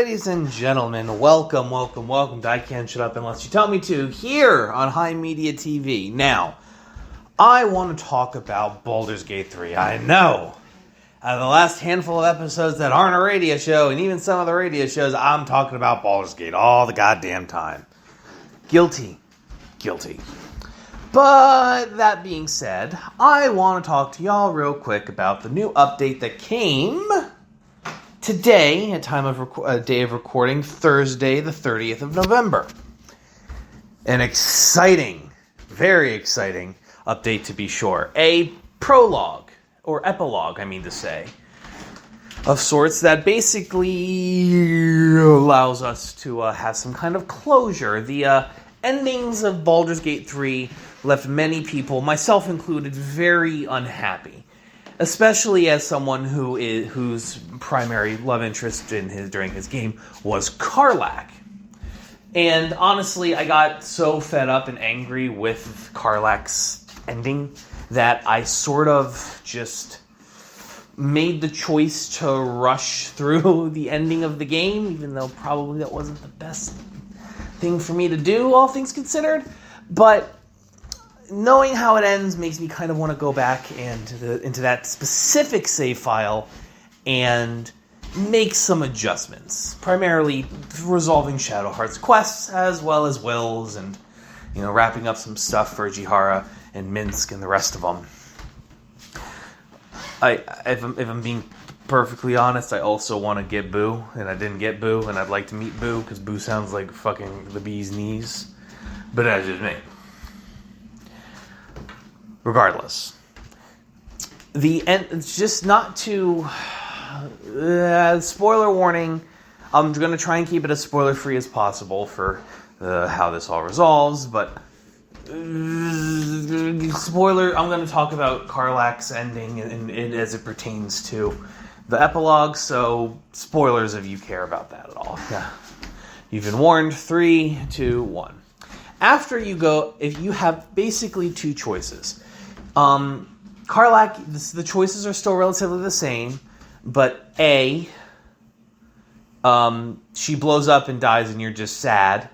ladies and gentlemen, welcome to I Can't Shut Up Unless You Tell Me To, here on HIMediaTV. Now, I want to talk about Baldur's Gate 3. I know, out of the last handful of episodes that aren't a radio show, and even some of the radio shows, I'm talking about Baldur's Gate all the goddamn time. Guilty. But, that being said, I want to talk to y'all real quick about the new update that came today, at time of day of recording, Thursday, the 30th of November. An exciting, very exciting update to be sure. A prologue, or epilogue, I mean to say, of sorts that basically allows us to have some kind of closure. The endings of Baldur's Gate 3 left many people, myself included, very unhappy. Especially as someone whose primary love interest during his game was Karlach. And honestly, I got so fed up and angry with Karlach's ending that I sort of just made the choice to rush through the ending of the game, even though probably that wasn't the best thing for me to do, all things considered. But knowing how it ends makes me kind of want to go back into that specific save file and make some adjustments. Primarily resolving Shadowheart's quests as well as Will's and, wrapping up some stuff for Jihara and Minsk and the rest of them. If I'm being perfectly honest, I also want to get Boo, and I didn't get Boo, and I'd like to meet Boo because Boo sounds like fucking the bee's knees. But that's just me. Regardless, the end. It's just not to spoiler warning. I'm going to try and keep it as spoiler free as possible for how this all resolves. But spoiler. I'm going to talk about Karlach's ending and as it pertains to the epilogue. So spoilers if you care about that at all. Yeah, you've been warned. 3, 2, 1. After you go, if you have basically two choices. Karlach, the choices are still relatively the same, but A, she blows up and dies and you're just sad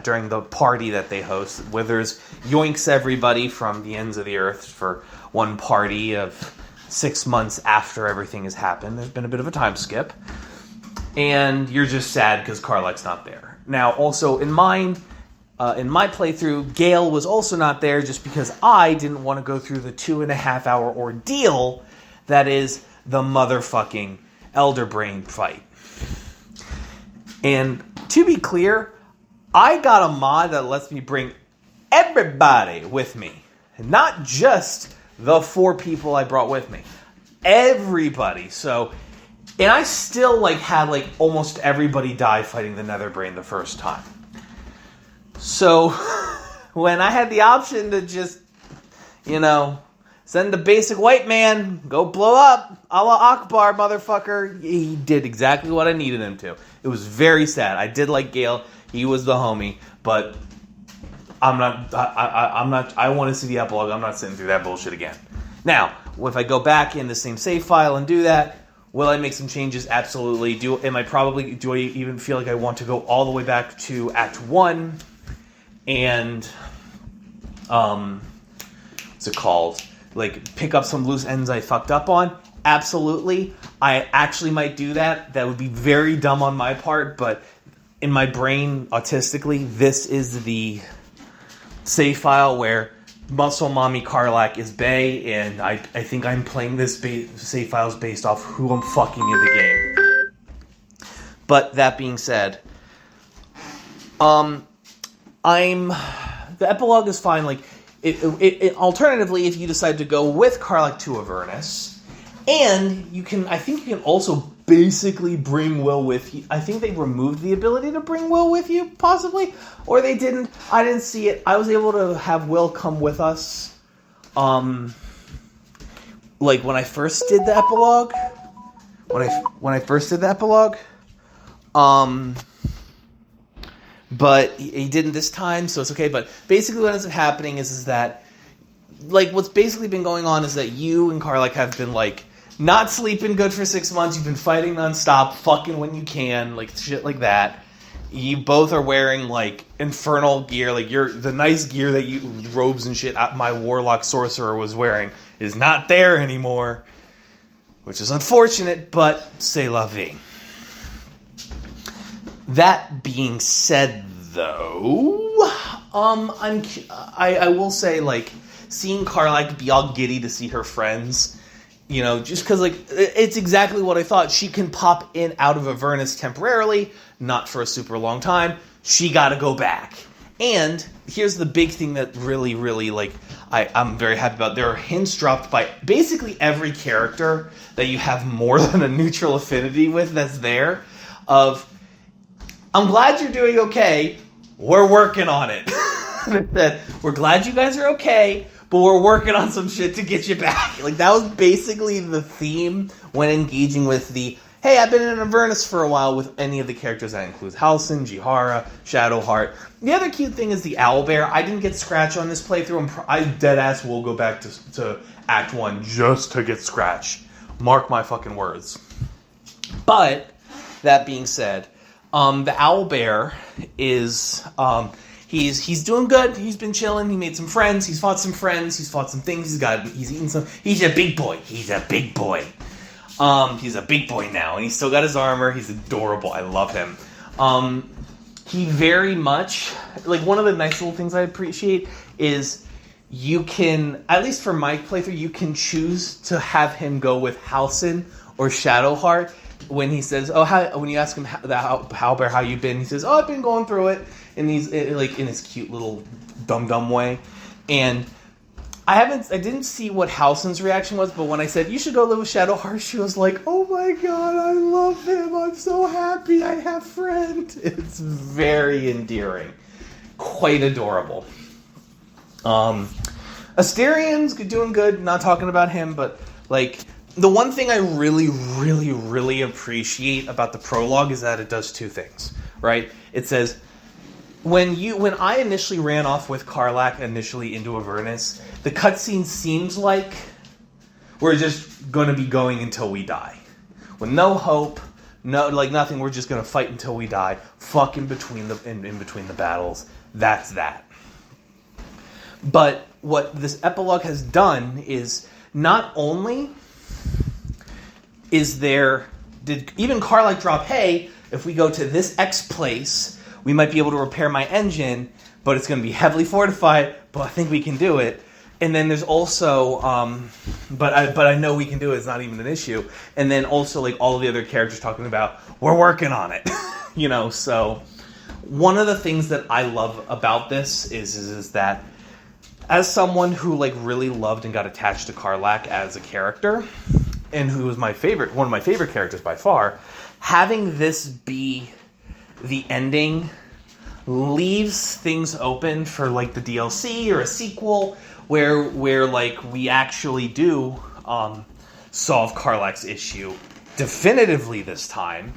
during the party that they host. Withers yoinks everybody from the ends of the earth for one party of 6 months after everything has happened. There's been a bit of a time skip. And you're just sad because Karlach's not there. Now, also, in my playthrough, Gale was also not there just because I didn't want to go through the 2.5 hour ordeal that is the motherfucking Elder Brain fight. And to be clear, I got a mod that lets me bring everybody with me. And not just the 4 people I brought with me. Everybody. So, and I still had almost everybody die fighting the Nether Brain the first time. So, when I had the option to just, send a basic white man, go blow up, a la Akbar, motherfucker, he did exactly what I needed him to. It was very sad. I did like Gale. He was the homie, but I want to see the epilogue. I'm not sitting through that bullshit again. Now, if I go back in the same save file and do that, will I make some changes? Absolutely. Do I even feel like I want to go all the way back to Act 1? And, what's it called? Pick up some loose ends I fucked up on? Absolutely. I actually might do that. That would be very dumb on my part, but in my brain, autistically, this is the save file where Muscle Mommy Karlach is bae, and I think I'm playing this save files based off who I'm fucking in the game. But that being said, the epilogue is fine. Alternatively, if you decide to go with Karlach to Avernus, and I think you can also basically bring Will with you. I think they removed the ability to bring Will with you, possibly, or they didn't. I didn't see it. I was able to have Will come with us. When I first did the epilogue. When I first did the epilogue. But he didn't this time, so it's okay. But basically what ends up happening is that, what's basically been going on is that you and Karlach have been, not sleeping good for 6 months. You've been fighting nonstop, fucking when you can, like shit like that. You both are wearing like infernal gear, like the nice gear that you robes and shit my warlock sorcerer was wearing is not there anymore, which is unfortunate, but c'est la vie. That being said, though, I will say, like, seeing Karlach be all giddy to see her friends, you know, just because, like, it's exactly what I thought. She can pop in out of Avernus temporarily, not for a super long time. She got to go back. And here's the big thing that really, really, like, I'm very happy about. There are hints dropped by basically every character that you have more than a neutral affinity with that's there of, I'm glad you're doing okay. We're working on it. We're glad you guys are okay, but we're working on some shit to get you back. Like, that was basically the theme when engaging with the, hey, I've been in Avernus for a while with any of the characters. That includes Halsin, Jihara, Shadowheart. The other cute thing is the owlbear. I didn't get Scratch on this playthrough. I deadass will go back to Act 1 just to get Scratch. Mark my fucking words. But, that being said, the owlbear is, he's doing good. He's been chilling. He made some friends. He's fought some friends. He's fought some things. He's eaten some. He's a big boy. He's a big boy. He's a big boy now, and he's still got his armor. He's adorable. I love him. He very much, like, one of the nice little things I appreciate is you can, at least for my playthrough, you can choose to have him go with Halsin or Shadowheart. When he says, when you ask him, Howlbear, how you been? He says, I've been going through it. And he's, like, in his cute little dumb way. And I didn't see what Halsin's reaction was, but when I said, you should go live with Shadowheart, she was like, oh my god, I love him. I'm so happy I have friends. It's very endearing. Quite adorable. Asterian's doing good. Not talking about him, but, like, the one thing I really, really, really appreciate about the prologue is that it does two things, right? It says, when I initially ran off with Karlach initially into Avernus, the cutscene seems like we're just going to be going until we die. With no hope, no, like, nothing, we're just going to fight until we die. Fuck in between the battles. That's that. But what this epilogue has done is not only did even Karlach drop, hey, if we go to this X place, we might be able to repair my engine, but it's going to be heavily fortified, but I think we can do it. And then there's also, but I know we can do it, it's not even an issue. And then also, like, all of the other characters talking about, we're working on it. You know, so one of the things that I love about this is that as someone who, like, really loved and got attached to Karlach as a character, and who was one of my favorite characters by far, having this be the ending leaves things open for, like, the DLC or a sequel where like, we actually do solve Karlach's issue definitively this time.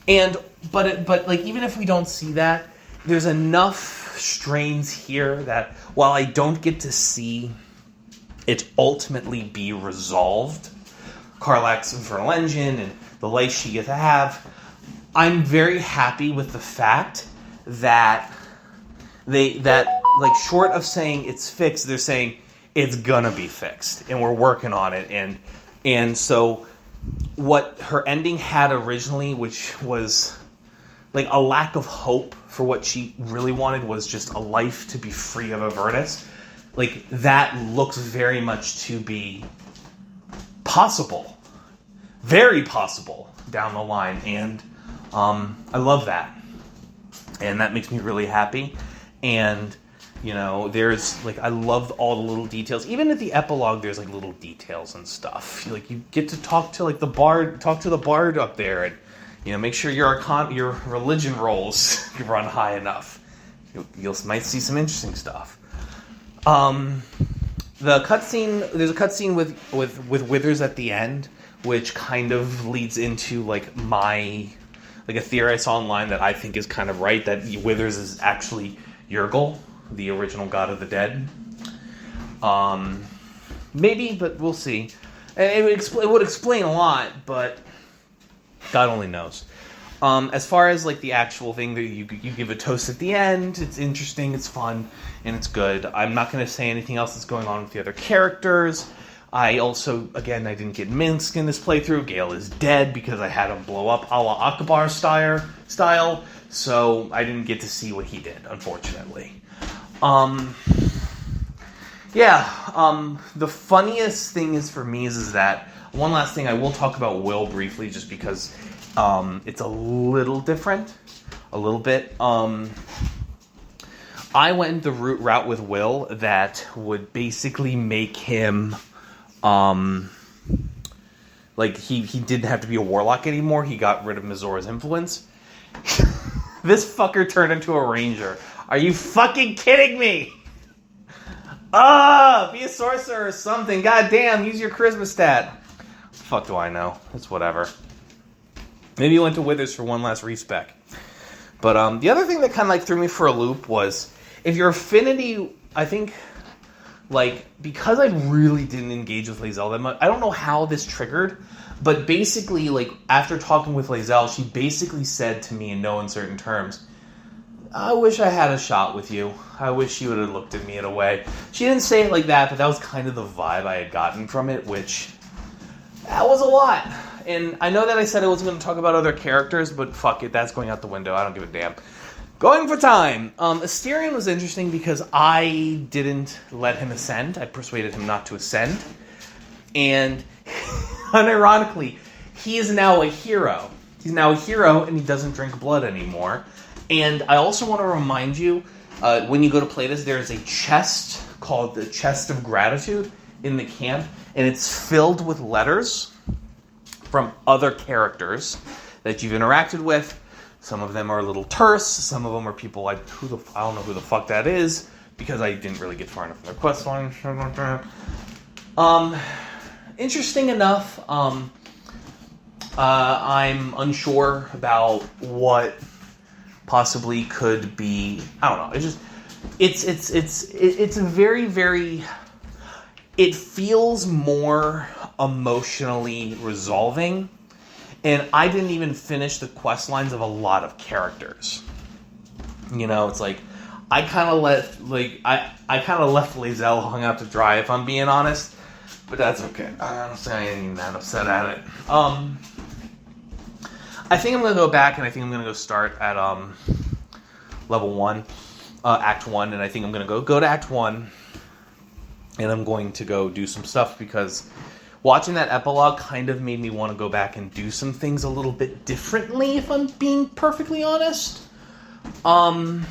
But like, even if we don't see that, there's enough strains here that while I don't get to see it ultimately be resolved, Karlach's infernal engine and the life she gets to have, I'm very happy with the fact that like, short of saying it's fixed, they're saying it's gonna be fixed and we're working on it. And so what her ending had originally, which was like a lack of hope for what she really wanted, was just a life to be free of Avernus, like, that looks very much to be possible, very possible down the line, and I love that, and that makes me really happy. And you know, there's, like, I love all the little details. Even at the epilogue, there's, like, little details and stuff. Like, you get to talk to, like, the bard up there, and, you know, make sure your religion rolls run high enough. You might see some interesting stuff. The cutscene, there's a cutscene with Withers at the end, which kind of leads into, like, a theory I saw online that I think is kind of right, that Withers is actually Yurgle, the original god of the dead. Maybe, but we'll see. And it would explain a lot, but God only knows. As far as like the actual thing that you give a toast at the end, it's interesting, it's fun, and it's good. I'm not going to say anything else that's going on with the other characters. I also, again, I didn't get Minsk in this playthrough. Gale is dead because I had him blow up a la Akbar style, so I didn't get to see what he did, unfortunately. The funniest thing is for me is that, one last thing, I will talk about Will briefly, just because it's a little different, a little bit. I went the route with Will that would basically make him, like, he didn't have to be a warlock anymore. He got rid of Mizora's influence. This fucker turned into a ranger. Are you fucking kidding me? Be a sorcerer or something. God damn, use your charisma stat. Fuck do I know? It's whatever. Maybe he went to Withers for one last respec. But the other thing that kind of like threw me for a loop was, if your affinity, I think, like, because I really didn't engage with Lae'zel that much, I don't know how this triggered, but basically, like, after talking with Lae'zel, she basically said to me in no uncertain terms, I wish I had a shot with you. I wish you would have looked at me in a way. She didn't say it like that, but that was kind of the vibe I had gotten from it, which, that was a lot. And I know that I said I wasn't going to talk about other characters, but fuck it, that's going out the window. I don't give a damn. Going for time. Asterion was interesting because I didn't let him ascend. I persuaded him not to ascend. And, unironically, he is now a hero. He's now a hero, and he doesn't drink blood anymore. And I also want to remind you, when you go to play this, there is a chest called the Chest of Gratitude in the camp, and it's filled with letters from other characters that you've interacted with. Some of them are a little terse, some of them are people I don't know who the fuck that is, because I didn't really get far enough in their quest line. Interesting enough, I'm unsure about what possibly could be. I don't know. It's a very, very. It feels more emotionally resolving, and I didn't even finish the quest lines of a lot of characters. You know, it's like I kind of left Lae'zel hung out to dry, if I'm being honest. But that's okay. Honestly, I ain't even that upset at it. I think I'm going to go back, and I think I'm going to go start at level 1, Act 1, and I think I'm going to go to Act 1, and I'm going to go do some stuff, because watching that epilogue kind of made me want to go back and do some things a little bit differently, if I'm being perfectly honest. I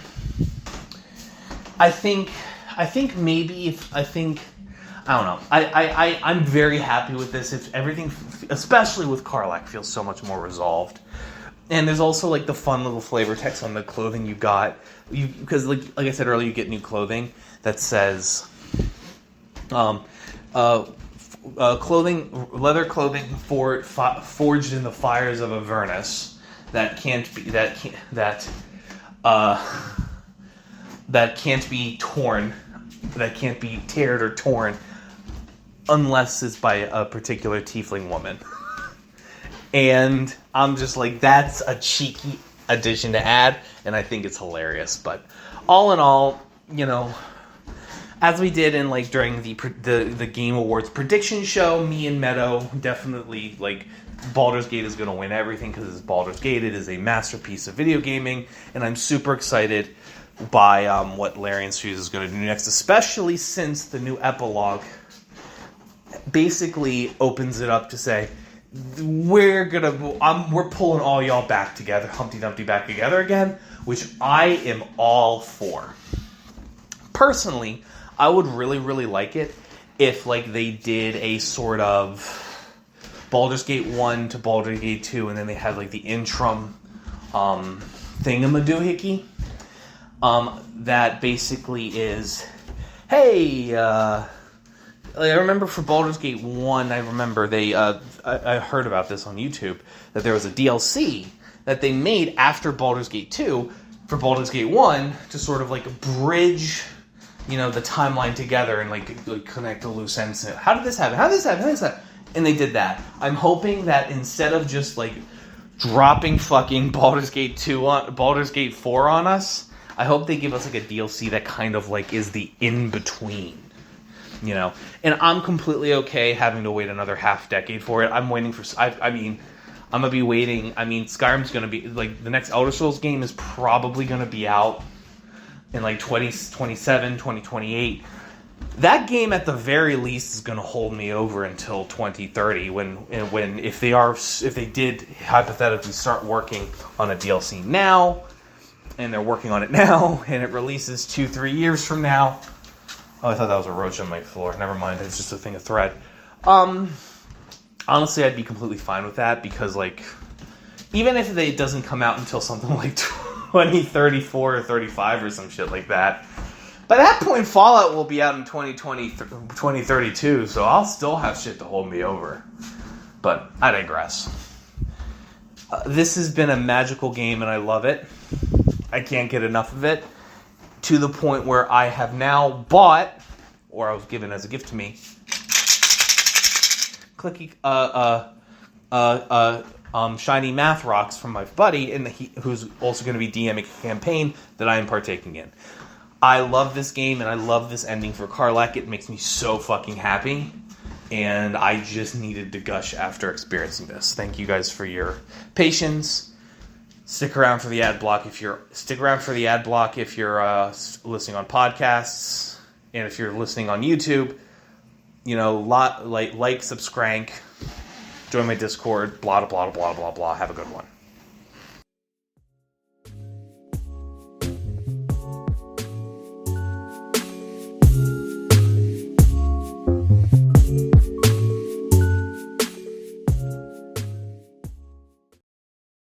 don't know. I'm very happy with this. It's everything, especially with Karlach, feels so much more resolved. And there's also like the fun little flavor text on the clothing you got. Because like I said earlier, you get new clothing that says, leather clothing forged in the fires of Avernus that can't be torn, that can't be teared or torn unless it's by a particular tiefling woman. And I'm just like, that's a cheeky addition to add, and I think it's hilarious. But all in all, you know, as we did in like during the Game Awards prediction show, me and Meadow definitely like Baldur's Gate is going to win everything because it's Baldur's Gate. It is a masterpiece of video gaming, and I'm super excited by what Larian Studios is going to do next, especially since the new epilogue basically opens it up to say, we're pulling all y'all back together, Humpty Dumpty back together again, which I am all for. Personally, I would really, really like it if like they did a sort of Baldur's Gate 1 to Baldur's Gate 2, and then they had like the interim thingamadoohickey. That basically is, hey, I remember for Baldur's Gate 1, I remember I heard about this on YouTube, that there was a DLC that they made after Baldur's Gate 2 for Baldur's Gate 1 to sort of like bridge, you know, the timeline together and like connect the loose ends. How did this happen? And they did that. I'm hoping that instead of just, like, dropping fucking Baldur's Gate 4 on us, I hope they give us, like, a DLC that kind of, like, is the in-between. You know? And I'm completely okay having to wait another half decade for it. I'm waiting for... I mean, I'm going to be waiting... I mean, Skyrim's going to be... Like, the next Elder Scrolls game is probably going to be out in, like, 2027, 2028. That game, at the very least, is going to hold me over until 2030, when if they did hypothetically start working on a DLC now, and they're working on it now, and it releases 2-3 years from now. Oh, I thought that was a roach on my floor. Never mind, it's just a thing of thread. Honestly, I'd be completely fine with that, because, like, even if it doesn't come out until something like 2034 or 35 or some shit like that, by that point, Fallout will be out in 2032, so I'll still have shit to hold me over. But I digress. This has been a magical game, and I love it. I can't get enough of it. To the point where I have now bought, or I was given as a gift to me, shiny math rocks from my buddy, who's also going to be DMing a campaign that I am partaking in. I love this game, and I love this ending for Karlach. It makes me so fucking happy, and I just needed to gush after experiencing this. Thank you guys for your patience. Stick around for the ad block if you're listening on podcasts, and if you're listening on YouTube, you know, like, subscribe, join my Discord, blah blah blah blah blah blah. Have a good one.